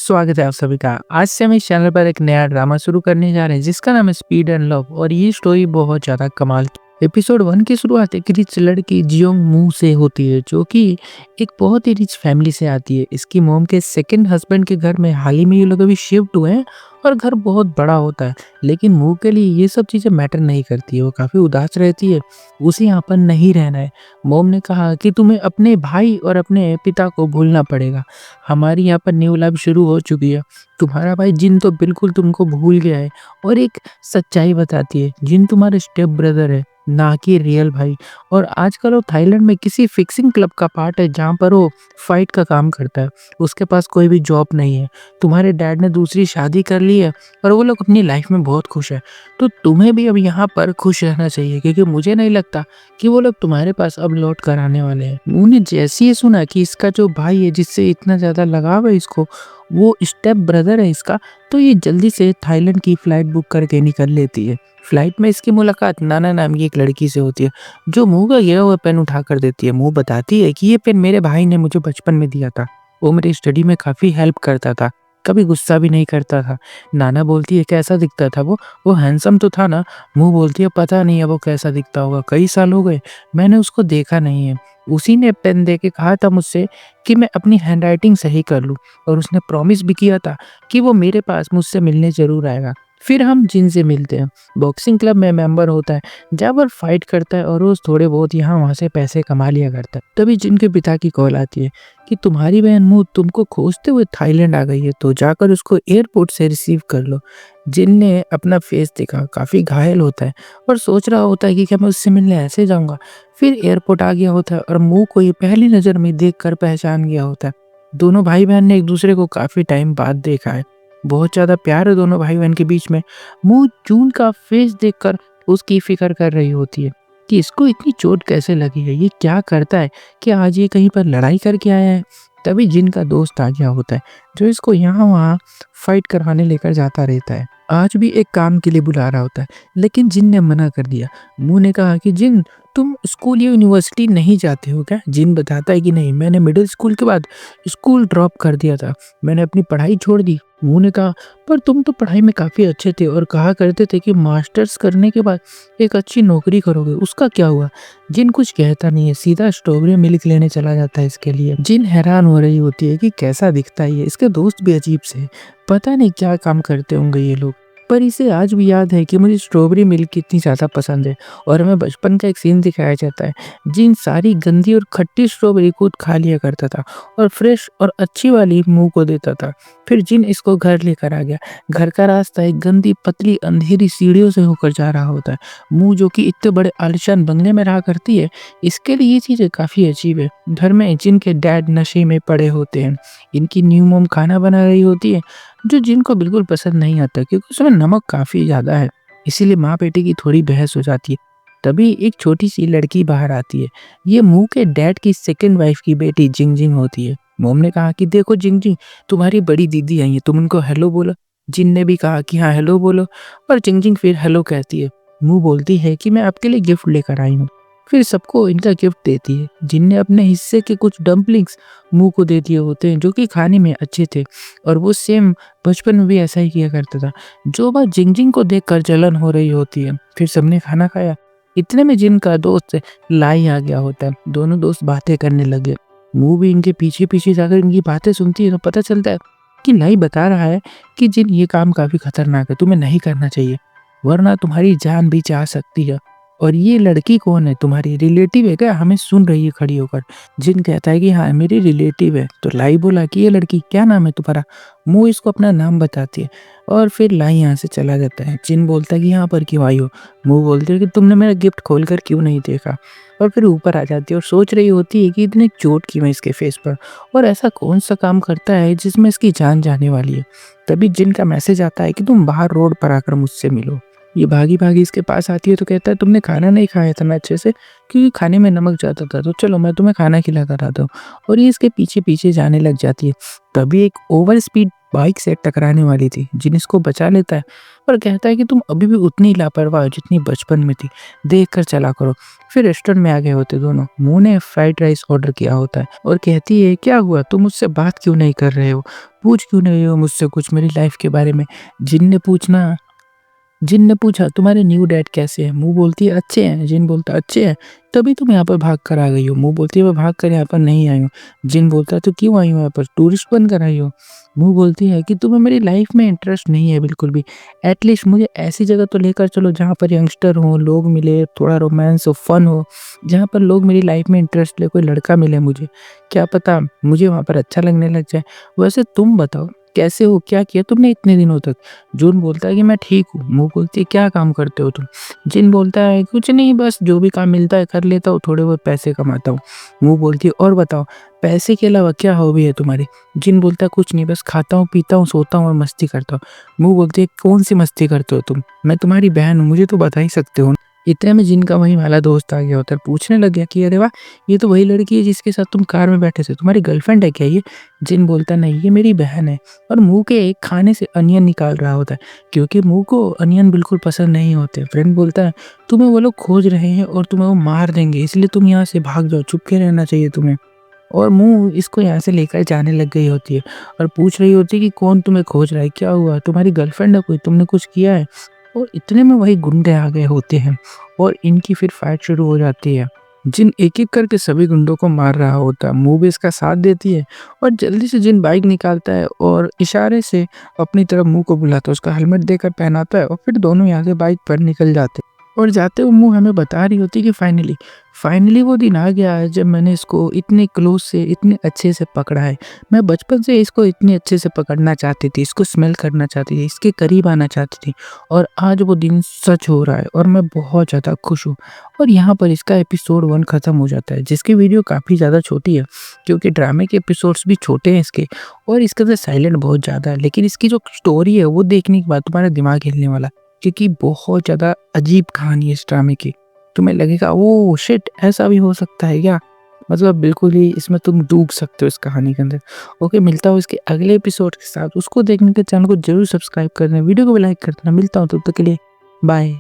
स्वागत है आप सभी का। आज से हम इस चैनल पर एक नया ड्रामा शुरू करने जा रहे हैं जिसका नाम है स्पीड एंड लव और ये स्टोरी बहुत ज़्यादा कमाल की। एपिसोड 1 की शुरुआत एक रिच लड़की जियोंग मू से होती है जो कि एक बहुत ही रिच फैमिली से आती है। इसकी मॉम के सेकंड हस्बैंड के घर में हाल ही में ये लोग अभी शिफ्ट हुए हैं और घर बहुत बड़ा होता है। लेकिन मू के लिए ये सब चीज़ें मैटर नहीं करती है, वो काफ़ी उदास रहती है, उसे यहाँ पर नहीं रहना है। मॉम ने कहा कि तुम्हें अपने भाई और अपने पिता को भूलना पड़ेगा, हमारी यहाँ पर न्यू लाइफ शुरू हो चुकी है। तुम्हारा भाई जिन तो बिल्कुल तुमको भूल गया है और एक सच्चाई बताती है, जिन तुम्हारे स्टेप ब्रदर है, ना कि रियल भाई। और आजकल वो थाईलैंड में किसी फिक्सिंग क्लब का पार्ट है जहाँ पर वो फाइट का काम करता है। उसके पास कोई भी जॉब नहीं है। तुम्हारे डैड ने दूसरी शादी कर ली है और वो लोग अपनी लाइफ में बहुत खुश है। तो तुम्हें भी अब यहाँ पर खुश रहना चाहिए क्योंकि मुझे नहीं लगता कि वो लोग तुम्हारे पास अब लौट कर आने वाले हैं। उन्हें जैसे ही सुना कि इसका जो भाई है जिससे इतना ज़्यादा लगाव है इसको, वो स्टेप ब्रदर है इसका, तो ये जल्दी से थाईलैंड की फ़्लाइट बुक करके निकल लेती है। फ़्लाइट में इसकी मुलाकात नाना नाम की एक लड़की से होती है जो मुँह का गिरा हुआ पेन उठा कर देती है। मुँह बताती है कि ये पेन मेरे भाई ने मुझे बचपन में दिया था। वो मेरी स्टडी में काफ़ी हेल्प करता था, कभी गुस्सा भी नहीं करता था। नाना बोलती है कैसा दिखता था वो? वो हैंडसम तो था ना? मुँह बोलती है पता नहीं अब वो कैसा दिखता होगा, कई साल हो गए, मैंने उसको देखा नहीं है। उसी ने पेन दे के कहा था मुझसे कि मैं अपनी हैंडराइटिंग सही कर लूँ और उसने प्रॉमिस भी किया था कि वो मेरे पास मुझसे मिलने ज़रूर आएगा। फिर हम जिन से मिलते हैं, बॉक्सिंग क्लब में मेंबर होता है, जहाँ पर फाइट करता है और रोज़ थोड़े बहुत यहाँ वहाँ से पैसे कमा लिया करता है। तभी जिन के पिता की कॉल आती है कि तुम्हारी बहन मू तुमको खोजते हुए थाईलैंड आ गई है, तो जाकर उसको एयरपोर्ट से रिसीव कर लो। जिन ने अपना फेस देखा, काफ़ी घायल होता है और सोच रहा होता है कि क्या मैं उससे मिलने ऐसे जाऊँगा। फिर एयरपोर्ट आ गया होता है और मू को ये पहली नज़र में देखकर पहचान गया होता है। दोनों भाई-बहन ने एक-दूसरे को काफ़ी टाइम बाद देखा है। बहुत ज़्यादा प्यार है दोनों भाई-बहन के बीच में। मू जून का फेस देखकर उसकी फ़िक्र कर रही होती है कि इसको इतनी चोट कैसे लगी है, ये क्या करता है? क्या आज ये कहीं पर लड़ाई करके आया है? तभी जिन का दोस्त आ गया होता है, जो इसको यहाँ-वहाँ फाइट करवाने लेकर जाता रहता है। आज भी एक काम के लिए बुला रहा होता है, लेकिन जिन ने मना कर दिया। मू ने कहा कि जिन तुम स्कूल या यूनिवर्सिटी नहीं जाते हो क्या? जिन बताता है कि नहीं, मैंने मिडिल स्कूल के बाद स्कूल ड्रॉप कर दिया था, मैंने अपनी पढ़ाई छोड़ दी। मू ने कहा पर तुम तो पढ़ाई में काफ़ी अच्छे थे और कहा करते थे कि मास्टर्स करने के बाद एक अच्छी नौकरी करोगे, उसका क्या हुआ? जिन कुछ कहता नहीं है, सीधा स्ट्रॉबेरी मिल्क लेने चला जाता है इसके लिए। जिन हैरान हो रही होती है कि कैसा दिखता है ये, इसके दोस्त भी अजीब से हैं, पता नहीं क्या काम करते होंगे ये लोग। पर इसे आज भी याद है कि मुझे स्ट्रॉबेरी मिल्क कितनी ज़्यादा पसंद है और हमें बचपन का एक सीन दिखाया जाता है, जिन सारी गंदी और खट्टी स्ट्रॉबेरी खुद खा लिया करता था और फ्रेश और अच्छी वाली मुँह को देता था। फिर जिन इसको घर लेकर आ गया। घर का रास्ता एक गंदी पतली अंधेरी सीढ़ियों से होकर जा रहा होता है। मुँह जो कि इतने बड़े आलीशान बंगले में रहा करती है, इसके लिए ये चीज़ें काफ़ी अजीब है। घर में जिनके डैड नशे में पड़े होते हैं, इनकी न्यू मॉम खाना बना रही होती है, जो जिनको बिल्कुल पसंद नहीं आता क्योंकि उसमें नमक काफ़ी ज़्यादा है। इसीलिए माँ-बेटे की थोड़ी बहस हो जाती है। तभी एक छोटी-सी लड़की बाहर आती है। ये मुँह के डैड की सेकंड वाइफ की बेटी जिंग-जिंग होती है। मॉम ने कहा कि देखो जिंग-जिंग, तुम्हारी बड़ी दीदी आई है, तुम उनको हेलो बोलो। जिन ने भी कहा कि हाँ हेलो बोलो और जिंग-जिंग फिर हेलो कहती है। मुँह बोलती है कि मैं आपके लिए गिफ्ट लेकर आई हूँ। फिर सबको इनका गिफ्ट देती है। जिन ने अपने हिस्से के कुछ डम्पलिंग्स मुँह को दे दिए होते हैं जो कि खाने में अच्छे थे और वो सेम बचपन में भी ऐसा ही किया करता था। जो बात जिंग-जिंग को देखकर जलन हो रही होती है। फिर सबने खाना खाया। इतने में जिन का दोस्त लाई आ गया होता है। दोनों दोस्त बातें करने लगे। मुँह भी इनके पीछे-पीछे जाकर इनकी बातें सुनती है तो पता चलता है कि लाई बता रहा है कि जिन ये काम काफ़ी खतरनाक है, तुम्हें नहीं करना चाहिए, वरना तुम्हारी जान भी जा सकती है। और ये लड़की कौन है? तुम्हारी रिलेटिव है क्या? हमें सुन रही है खड़ी होकर। जिन कहता है कि हाँ, मेरी रिलेटिव है। तो लाई बोला कि ये लड़की क्या नाम है तुम्हारा? मुँह इसको अपना नाम बताती है और फिर लाई यहाँ से चला जाता है। जिन बोलता है कि यहाँ पर क्यों आई हो? मुँह बोलती है कि तुमने मेरा गिफ्ट खोलकर क्यों नहीं देखा? और फिर ऊपर आ जाती है और सोच रही होती है कि इतनी चोट क्यों है इसके फेस पर और ऐसा कौन-सा काम करता है जिसमें इसकी जान जाने वाली है। तभी जिन का मैसेज आता है कि तुम बाहर रोड पर आकर मुझसे मिलो। ये भागी-भागी इसके पास आती है तो कहता है तुमने खाना नहीं खाया था ना अच्छे से, क्योंकि खाने में नमक ज़्यादा था, तो चलो मैं तुम्हें खाना खिला कर आता हूँ। और ये इसके पीछे-पीछे जाने लग जाती है। तभी एक ओवर स्पीड बाइक से टकराने वाली थी। जिन इसको बचा लेता है और कहता है कि तुम अभी भी उतनी लापरवाह हो जितनी बचपन में थी, देख कर चला करो। फिर रेस्टोरेंट में आ गए होते दोनों। मुँह ने फ्राइड राइस ऑर्डर किया होता है और कहती है, क्या हुआ, तुम मुझसे बात क्यों नहीं कर रहे हो, पूछ क्यों नहीं रहे हो मुझसे कुछ मेरी लाइफ के बारे में। जिन ने पूछा, तुम्हारे न्यू डैड कैसे हैं? मुँह बोलती है, अच्छे हैं। जिन बोलता, अच्छे हैं, तभी तुम यहाँ पर भाग कर आ गई हो। मुँह बोलती है, मैं भाग कर यहाँ पर नहीं आई हूँ। जिन बोलता है, तो क्यों आई हो यहाँ पर, टूरिस्ट बनकर आई हो? मुँह बोलती है कि तुम्हें मेरी लाइफ में इंटरेस्ट नहीं है बिल्कुल भी। एटलीस्ट मुझे ऐसी जगह तो लेकर चलो जहाँ पर यंगस्टर हों, लोग मिले, थोड़ा रोमांस हो, फन हो, जहाँ पर लोग मेरी लाइफ में इंटरेस्ट ले, कोई लड़का मिले मुझे। क्या पता मुझे वहाँ पर अच्छा लगने लग जाए। वैसे तुम बताओ, कैसे हो, क्या किया तुमने इतने दिनों तक? जून बोलता है कि मैं ठीक हूँ। मुँह बोलती है, क्या काम करते हो तुम? जिन बोलता है, कुछ नहीं, बस जो भी काम मिलता है कर लेता हूँ, थोड़े बहुत पैसे कमाता हूँ। मुँह बोलती है, और बताओ, पैसे के अलावा क्या हॉबी है तुम्हारी? जिन बोलता है, कुछ नहीं, बस खाता हूँ, पीता हूँ, सोता हूँ और मस्ती करता हूँ। मुँह बोलती है, कौन सी मस्ती करते हो तुम? मैं तुम्हारी बहन हूँ, मुझे तो बता ही सकते हो ना। इतने में जिन का वही वाला दोस्त आ गया होता है, पूछने लग गया कि अरे वाह, ये तो वही लड़की है जिसके साथ तुम कार में बैठे थे, तुम्हारी गर्लफ्रेंड है क्या ये? जिन बोलता, नहीं, ये मेरी बहन है। और मुँह के एक खाने से अनियन निकाल रहा होता है, क्योंकि मुँह को अनियन बिल्कुल पसंद नहीं होते। फ्रेंड बोलता है, तुम्हें वो लोग खोज रहे हैं और तुम्हें वो मार देंगे, इसलिए तुम यहाँ से भाग जाओ, चुप के रहना चाहिए तुम्हें। और मुँह इसको यहाँ से लेकर जाने लग गई होती है और पूछ रही होती है कि कौन तुम्हें खोज रहा है, क्या हुआ, तुम्हारी गर्लफ्रेंड है कोई, तुमने कुछ किया है? और इतने में वही गुंडे आ गए होते हैं और इनकी फिर फाइट शुरू हो जाती है। जिन एक-एक करके सभी गुंडों को मार रहा होता है, मुँह भी इसका साथ देती है और जल्दी से जिन बाइक निकालता है और इशारे से अपनी तरफ मुँह को बुलाता है, उसका हेलमेट देकर पहनाता है और फिर दोनों यहाँ से बाइक पर निकल जाते हैं। और जाते हुए मुँह हमें बता रही होती है कि फाइनली वो दिन आ गया है जब मैंने इसको इतने क्लोज़ से, इतने अच्छे से पकड़ा है। मैं बचपन से इसको इतने अच्छे से पकड़ना चाहती थी, इसको स्मेल करना चाहती थी, इसके करीब आना चाहती थी और आज वो दिन सच हो रहा है और मैं बहुत ज़्यादा खुश हूँ। और यहाँ पर इसका एपिसोड 1 खत्म हो जाता है, जिसकी वीडियो काफ़ी ज़्यादा छोटी है, क्योंकि ड्रामे के एपिसोड्स भी छोटे हैं इसके और इसके अंदर साइलेंट बहुत ज़्यादा है। लेकिन इसकी जो स्टोरी है, वो देखने के बाद तुम्हारा दिमाग हिलने वाला है, क्योंकि बहुत ज़्यादा अजीब कहानी है इस ड्रामे की। तुम्हें लगेगा, ओह शिट! ऐसा भी हो सकता है क्या? मतलब बिल्कुल ही इसमें तुम डूब सकते हो इस कहानी के अंदर। ओके, मिलता हूँ इसके अगले एपिसोड के साथ। उसको देखने के चैनल को ज़रूर सब्सक्राइब कर देना, वीडियो को भी लाइक कर देना। मिलता हूँ, तब तक के लिए बाय।